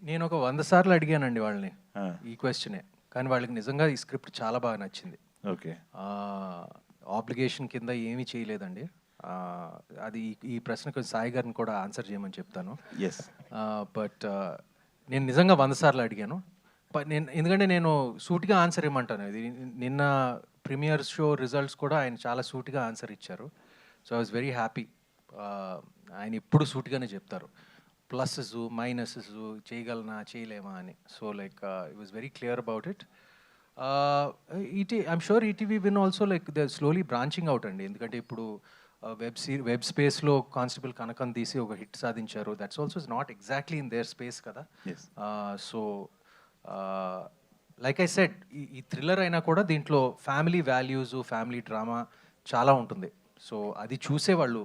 నేను ఒక 100 సార్లు అడిగానండి వాళ్ళని ఆ, ఈ క్వెషనే. కానీ వాళ్ళకి నిజంగా ఈ స్క్రిప్ట్ చాలా బాగా నచ్చింది. ఓకే. ఆబ్లిగేషన్ కింద ఏమీ చేయలేదండి. అది ఈ ప్రశ్నకు సాయి గారిని కూడా ఆన్సర్ చేయమని చెప్తాను. ఎస్. బట్ నేను నిజంగా 100 సార్లు అడిగాను. ఎందుకంటే నేను సూటిగా ఆన్సర్ ఇవ్వమంటాను. ఇది నిన్న ప్రీమియర్ షో రిజల్ట్స్ కూడా ఆయన చాలా సూటిగా ఆన్సర్ ఇచ్చారు. So I was very happy. ఆయన ఎప్పుడు సూటిగానే చెప్తారు. ప్లస్సెస్ మైనసెస్ చేయగలనా చేయలేమా అని. So like it was very clear about it. I'm sure ETV win also like they slowly branching out అండి. ఎందుకంటే ఇప్పుడు వెబ్ స్పేస్లో కానిస్టేబుల్ కనకం తీసి ఒక హిట్ సాధించారు. That's also is not exactly in there space కదా. Yes. So like I said, ఈ thriller అయినా కూడా దీంట్లో ఫ్యామిలీ వాల్యూస్, ఫ్యామిలీ డ్రామా చాలా ఉంటుంది. సో అది చూసే వాళ్ళు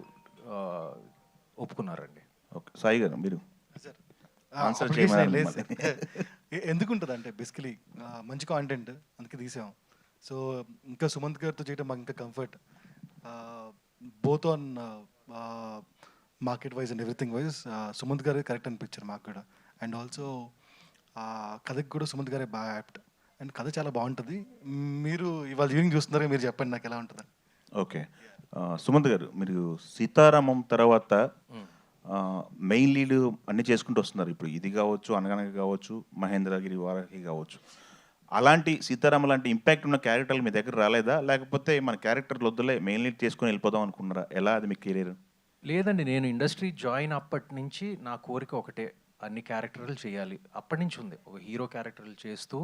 ఒప్పుకున్నారండి. ఓకే, సాయి గారు మీరు సార్ ఆన్సర్ అప్లికేషన్ చేయమని లేదు సార్. ఎందుకుంటుంది అంటే బేసికలీ మంచి కాంటెంట్ అందుకే తీసాం. సో ఇంకా సుమంత్ గారితో చేయడం మాకు ఇంకా comfort, both on market wise and everything wise Sumanth గారే కరెక్ట్ అనిపించారు మాకు కూడా. అండ్ ఆల్సో కథకి కూడా సుమంత్ గారే బాగా యాప్ట్. అండ్ కథ చాలా బాగుంటుంది. మీరు ఇవాళ ఈవినింగ్ చూస్తున్నారా, మీరు చెప్పండి నాకు ఎలా ఉంటుంది. ఓకే. సుమంత్ గారు, మీరు సీతారామం తర్వాత మెయిన్ లీడ్ అన్ని చేసుకుంటూ వస్తున్నారు. ఇప్పుడు ఇది కావచ్చు, అనగనగ కావచ్చు, మహేంద్రగిరి వారాహి కావచ్చు. అలాంటి సీతారామ లాంటి ఇంపాక్ట్ ఉన్న క్యారెక్టర్లు మీ దగ్గర రాలేదా? లేకపోతే మన క్యారెక్టర్లు వద్దులే మెయిన్ లీడ్ చేసుకొని వెళ్ళిపోదాం అనుకున్నారా? ఎలా అది మీకు కెరీర్? లేదండి, నేను ఇండస్ట్రీ జాయిన్ అప్పటి నుంచి నా కోరిక ఒకటే, అన్ని క్యారెక్టర్లు చేయాలి. అప్పటి నుంచి ఉంది, ఒక హీరో క్యారెక్టర్లు చేస్తూ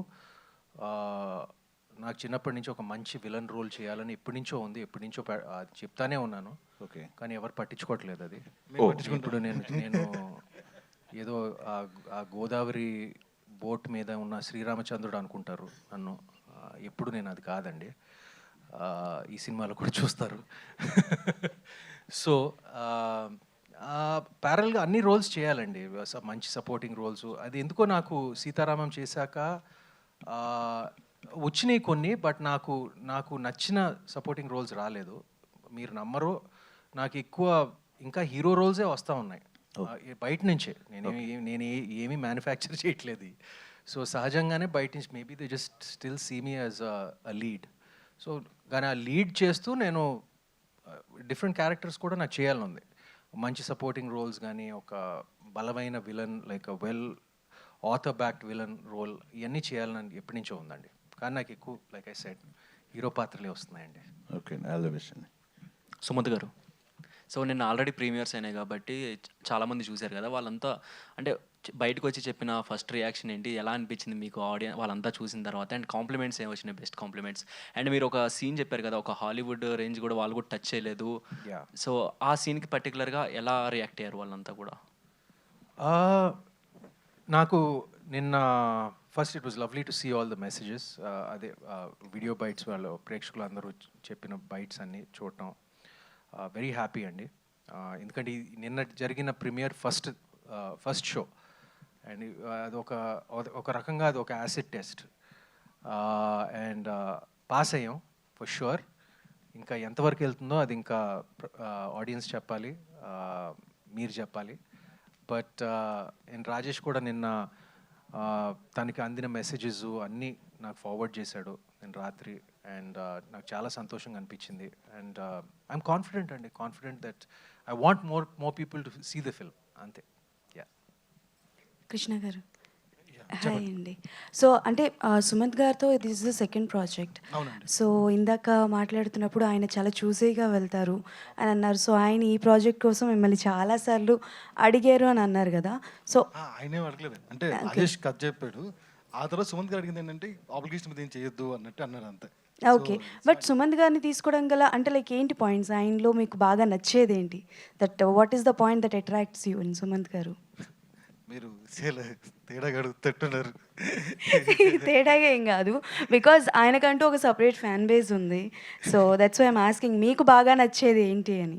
నాకు చిన్నప్పటి నుంచి ఒక మంచి విలన్ రోల్ చేయాలని ఎప్పటి నుంచో ఉంది. ఎప్పటి నుంచో అది చెప్తానే ఉన్నాను. ఓకే. కానీ ఎవరు పట్టించుకోవట్లేదు అది. ఓ. ఇప్పుడు నేను ఏదో ఆ గోదావరి బోట్ మీద ఉన్న శ్రీరామచంద్రుడు అనుకుంటారు నన్ను. ఎప్పుడు నేను అది కాదండి. ఈ సినిమాలో కూడా చూస్తారు. సో ప్యారల్గా అన్ని రోల్స్ చేయాలండి, మంచి సపోర్టింగ్ రోల్స్. అది ఎందుకో నాకు సీతారామం చేశాక వచ్చినాయి కొన్ని, బట్ నాకు నచ్చిన సపోర్టింగ్ రోల్స్ రాలేదు. మీరు నమ్మరు, నాకు ఎక్కువ ఇంకా హీరో రోల్సే వస్తూ ఉన్నాయి బయట నుంచే. నేను ఏమీ మ్యానుఫ్యాక్చర్ చేయట్లేదు. సో సహజంగానే బయట నుంచి maybe they just still see me as a lead. So కానీ ఆ లీడ్ చేస్తూ నేను డిఫరెంట్ క్యారెక్టర్స్ కూడా నాకు చేయాలని ఉంది. మంచి సపోర్టింగ్ రోల్స్ కానీ, ఒక బలమైన villain, like well author backed villain role, ఇవన్నీ చేయాలని ఎప్పటి నుంచో ఉందండి. కానీ నాకు ఎక్కువ లైక్ ఐ సెడ్ హీరో పాత్రలే వస్తున్నాయండి. ఓకే, ఆల్ ద బెస్ట్ అండి. సుమంత్ గారు, సో నిన్న ఆల్రెడీ ప్రీమియర్స్ అయినాయి కాబట్టి చాలామంది చూశారు కదా, వాళ్ళంతా అంటే బయటకు వచ్చి చెప్పిన ఫస్ట్ రియాక్షన్ ఏంటి, ఎలా అనిపించింది మీకు ఆడియన్స్ వాళ్ళంతా చూసిన తర్వాత? అండ్ కాంప్లిమెంట్స్ ఏమి వచ్చినాయి, బెస్ట్ కాంప్లిమెంట్స్? అండ్ మీరు ఒక సీన్ చెప్పారు కదా, ఒక హాలీవుడ్ రేంజ్ కూడా వాళ్ళు కూడా టచ్ చేయలేదు. సో ఆ సీన్కి పర్టికులర్గా ఎలా రియాక్ట్ అయ్యారు వాళ్ళంతా కూడా? నాకు నిన్న first it was lovely to see all the messages. అదే వీడియో బైట్స్ వాళ్ళు ప్రేక్షకులు అందరూ చెప్పిన బైట్స్ అన్నీ చూడటం వెరీ హ్యాపీ అండి. ఎందుకంటే నిన్న జరిగిన ప్రీమియర్ ఫస్ట్ షో, అండ్ అది ఒక రకంగా అది ఒక యాసిడ్ టెస్ట్. అండ్ పాస్ అయ్యాం ఫర్ షూర్. ఇంకా ఎంతవరకు వెళ్తుందో అది ఇంకా ఆడియన్స్ చెప్పాలి, మీరు చెప్పాలి. బట్ అండ్ రాజేష్ కూడా నిన్న తనకి అందిన మెసేజెస్ అన్నీ నాకు ఫార్వర్డ్ చేశాడు నేను రాత్రి. అండ్ నాకు చాలా సంతోషంగా అనిపించింది. And I'm confident that I want more people to see the film, అంతే. కృష్ణ గారు, హాయ్ అండి. సో అంటే సుమంత్ గారితో this is the second project. So ఇందాక మాట్లాడుతున్నప్పుడు ఆయన చాలా చూసేగా వెళ్తారు అని అన్నారు. సో ఆయన ఈ ప్రాజెక్ట్ కోసం మిమ్మల్ని చాలాసార్లు అడిగారు అని అన్నారు కదా. సో ఆయనే అడగలేదు, అంటే రాజేష్ కథ చెప్పాడు, ఆ తర్వాత సుమంత్ గారు అడిగింది ఏంటంటే ఆబ్లిగేషన్ మీద ఏం చేయొద్దు అన్నట్టు అన్నారు అంతే. ఓకే, బట్ సుమంత్ గారిని తీసుకోవడం గల అంటే లైక్ ఏంటి పాయింట్స్ ఆయనలో మీకు బాగా నచ్చేది ఏంటి? That what is the point that attracts you in Sumanth గారు? మీరు తేడాగా అడుగుతున్నారు. తేడాగా ఏం కాదు, బికాజ్ ఆయనకంటూ ఒక సపరేట్ ఫ్యాన్ బేస్ ఉంది. So that's why I'm asking మీకు బాగా నచ్చేది ఏంటి అని.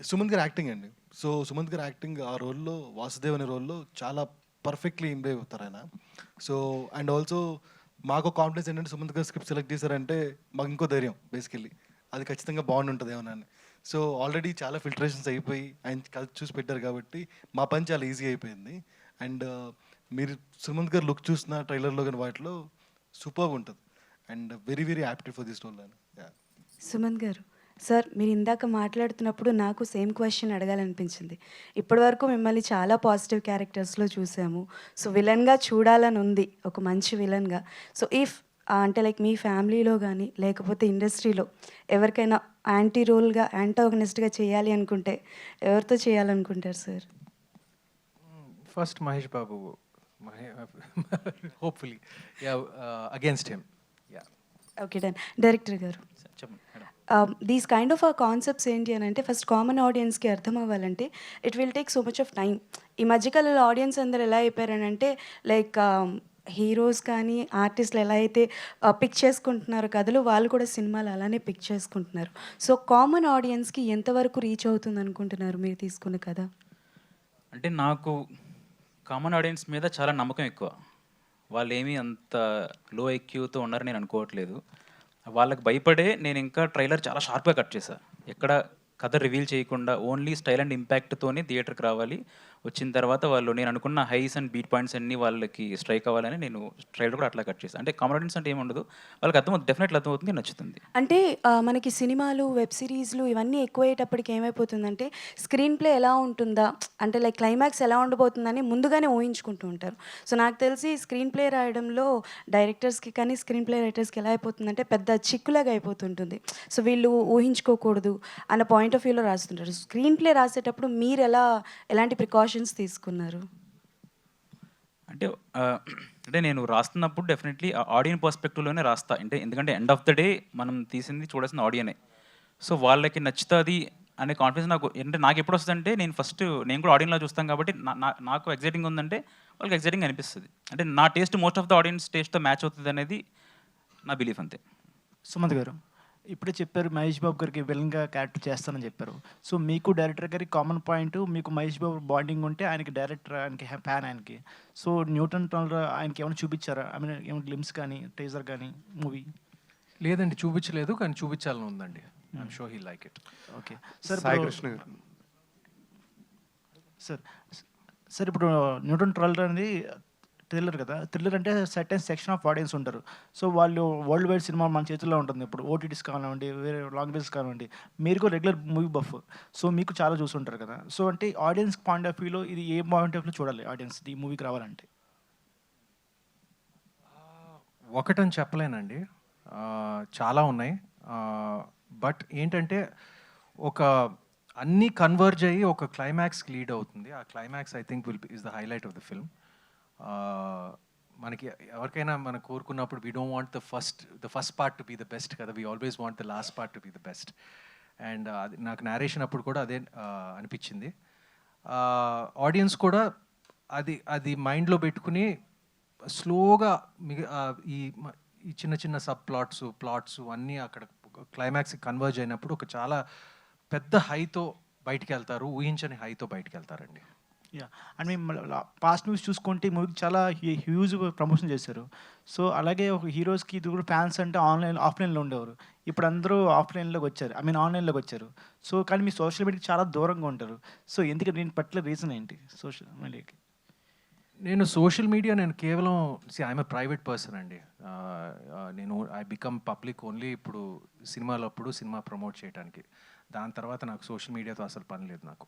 సుమంత్ గారు యాక్టింగ్ అండి. సో సుమంత్ గారు యాక్టింగ్ ఆ రోల్లో, వాసుదేవ్ అనే రోల్లో చాలా పర్ఫెక్ట్లీ ఇంప్రూవ్ అవుతారు ఆయన. సో అండ్ ఆల్సో మాకు కాన్ఫిడెన్స్ ఏంటంటే సుమంత్ గారు స్క్రిప్ట్ సెలెక్ట్ చేశారంటే మాకు ఇంకో ధైర్యం, బేసికల్లీ అది ఖచ్చితంగా బాగుంటుంది ఏమన్నా అని. సో ఆల్రెడీ చాలా ఫిల్టరేషన్స్ అయిపోయి ఆయన కలిసి చూసి పెట్టారు కాబట్టి మా పని చాలా ఈజీ అయిపోయింది. అండ్ మీరు సుమంత్ గారు లుక్ చూసిన ట్రైలర్లో కానీ వాటిలో సూపర్గా ఉంటుంది and very very adapted for this role అని. సుమంత్ గారు, సార్ మీరు ఇందాక మాట్లాడుతున్నప్పుడు నాకు సేమ్ క్వశ్చన్ అడగాలనిపించింది. ఇప్పటివరకు మిమ్మల్ని చాలా పాజిటివ్ క్యారెక్టర్స్లో చూసాము. సో విలన్గా చూడాలని ఉంది, ఒక మంచి విలన్గా. సో ఇఫ్ అంటే లైక్ మీ ఫ్యామిలీలో కానీ లేకపోతే ఇండస్ట్రీలో ఎవరికైనా యాంటీ రోల్గా యాంటాగనిస్ట్గా చేయాలి అనుకుంటే ఎవరితో చేయాలనుకుంటారు sir? First Mahesh Babu, hopefully against him. Okay done. Director గారు, చెప్పండి madam. These kind of concepts ఏంటి అని అంటే ఫస్ట్ కామన్ ఆడియన్స్కి అర్థం అవ్వాలంటే it will take so much of time. ఈ మధ్యకాలంలో ఆడియన్స్ అందరు ఎలా అయిపోయారని అంటే లైక్ హీరోస్ కానీ ఆర్టిస్టులు ఎలా అయితే పిక్ చేసుకుంటున్నారో కథలు, వాళ్ళు కూడా సినిమాలు అలానే పిక్ చేసుకుంటున్నారు. సో కామన్ ఆడియన్స్కి ఎంతవరకు రీచ్ అవుతుంది అనుకుంటున్నారు మీరు తీసుకున్న కథ? అంటే నాకు కామన్ ఆడియన్స్ మీద చాలా నమ్మకం ఎక్కువ. వాళ్ళు ఏమీ అంత లో ఐక్యూతో ఉన్నారని నేను అనుకోవట్లేదు. వాళ్ళకి భయపడే నేను ఇంకా ట్రైలర్ చాలా షార్ప్గా కట్ చేశాను. ఎక్కడ కథ రివీల్ చేయకుండా ఓన్లీ స్టైల్ అండ్ ఇంపాక్ట్తోనే థియేటర్కి రావాలి. వచ్చిన తర్వాత వాళ్ళు నేను అనుకున్న హైస్ అండ్ బీట్ పాయింట్స్ అన్నీ వాళ్ళకి స్ట్రైక్ అవ్వాలని నేను ట్రైలర్ కూడా అట్లా కట్ చేశాను. అంటే కామన్ ఆడియన్స్ అంటే ఏముండదు, వాళ్ళకి అర్థమవుతుంది, డెఫినెట్లీ అర్థమవుతుంది, నచ్చుతుంది. అంటే మనకి సినిమాలు, వెబ్ సిరీస్లు ఇవన్నీ ఎక్కువయ్యేటప్పటికి ఏమైపోతుందంటే స్క్రీన్ ప్లే ఎలా ఉంటుందా, అంటే లైక్ క్లైమాక్స్ ఎలా ఉండబోతుందని ముందుగానే ఊహించుకుంటూ ఉంటారు. సో నాకు తెలిసి స్క్రీన్ ప్లే రాయడంలో డైరెక్టర్స్కి కానీ స్క్రీన్ ప్లే రైటర్స్కి ఎలా అయిపోతుందంటే పెద్ద చిక్కులాగా అయిపోతుంటుంది. సో వీళ్ళు ఊహించుకోకూడదు అన్న పాయింట్ ఆఫ్ వ్యూలో రాస్తుంటారు. స్క్రీన్ ప్లే రాసేటప్పుడు మీరు ఎలాంటి ప్రికాషన్స్ తీసుకున్నారు? అంటే నేను రాస్తున్నప్పుడు డెఫినెట్లీ ఆడియన్ పర్స్పెక్టివ్లోనే రాస్తా. అంటే ఎందుకంటే ఎండ్ ఆఫ్ ద డే మనం తీసింది చూడాల్సిన ఆడియనే. సో వాళ్ళకి నచ్చుతుంది అనే కాన్ఫిడెన్స్ నాకు, అంటే నాకు ఎప్పుడు వస్తుందంటే నేను కూడా ఆడియన్లో చూస్తాను కాబట్టి నాకు ఎగ్జైటింగ్ ఉందంటే వాళ్ళకి ఎగ్జైటింగ్ అనిపిస్తుంది. అంటే నా taste most of the audience టేస్ట్తో మ్యాచ్ అవుతుంది అనేది నా బిలీఫ్ అంతే. సుమంత్ గారు, ఇప్పుడే చెప్పారు మహేష్ బాబు గారికి విలన్గా క్యారెక్టర్ చేస్తానని చెప్పారు. సో మీకు డైరెక్టర్ గారికి కామన్ పాయింట్, మీకు మహేష్ బాబు బాండింగ్ ఉంటే ఆయనకి డైరెక్టర్, ఆయనకి ఫ్యాన్ ఆయనకి. సో న్యూటన్ టనల్ ఆయనకి ఏమైనా చూపించారా? ఐ మీన్ ఏమైనా గ్లిమ్స్ కానీ టీజర్ కానీ మూవీ? లేదండి, చూపించలేదు, కానీ చూపించాలని ఉందండి. I'm sure he like it. Okay sir. Sai Krishna గారు. సార్ ఇప్పుడు న్యూటన్ ట్రల్ అనేది థ్రిల్లర్ కదా. థ్రిల్లర్ అంటే సర్టెన్ సెక్షన్ ఆఫ్ ఆడియన్స్ ఉంటారు. సో వాళ్ళు వరల్డ్ వైడ్ సినిమా మన చేతుల్లో ఉంటుంది. ఇప్పుడు ఓటీటీస్ కానివ్వండి, వేరే లాంగ్వేజెస్ కానివ్వండి, మీరు కూడా రెగ్యులర్ మూవీ బఫ్. సో మీకు చాలా చూస్తుంటారు కదా. సో అంటే ఆడియన్స్ పాయింట్ ఆఫ్ వ్యూలో ఇది ఏ పాయింట్ ఆఫ్ వ్యూలో చూడాలి ఆడియన్స్ ఈ మూవీకి రావాలంటే? ఒకటని చెప్పలేనండి, చాలా ఉన్నాయి. బట్ ఏంటంటే ఒక అన్నీ కన్వర్జ్ అయ్యి ఒక క్లైమాక్స్కి లీడ్ అవుతుంది. ఆ climax I think is the highlight of the film. మనకి ఎవరికైనా మనం కోరుకున్నప్పుడు we don't want the first part to be the best కదా, we always want the last part to be the best. And అది నాకు narration అప్పుడు కూడా అదే అనిపించింది. ఆడియన్స్ కూడా అది మైండ్లో పెట్టుకుని స్లోగా ఈ చిన్న చిన్న సబ్ ప్లాట్స్ అన్నీ అక్కడ క్లైమాక్స్కి కన్వర్జ్ అయినప్పుడు ఒక చాలా పెద్ద హైతో బయటికి వెళ్తారు, ఊహించని హైతో బయటికి వెళ్తారండి. యా, అండ్ మేము పాస్ట్ న్యూస్ చూసుకుంటే మూవీకి చాలా హ్యూజ్ ప్రమోషన్ చేశారు. సో అలాగే ఒక హీరోస్కి ఇది కూడా ఫ్యాన్స్ అంటే ఆఫ్లైన్లో ఉండేవారు. ఇప్పుడు అందరూ ఆఫ్లైన్లోకి వచ్చారు, ఐ మీన్ ఆన్లైన్లోకి వచ్చారు. సో కానీ మీ సోషల్ మీడియాకి చాలా దూరంగా ఉంటారు. సో ఎందుకంటే దీని పట్ల రీజన్ ఏంటి సోషల్ మీడియాకి? నేను సోషల్ మీడియా కేవలం ఐఎమ్ ఎ ప్రైవేట్ పర్సన్ అండి. ఐ బికమ్ పబ్లిక్ ఓన్లీ ఇప్పుడు సినిమా ప్రమోట్ చేయడానికి. దాని తర్వాత నాకు సోషల్ మీడియాతో అసలు పని లేదు నాకు.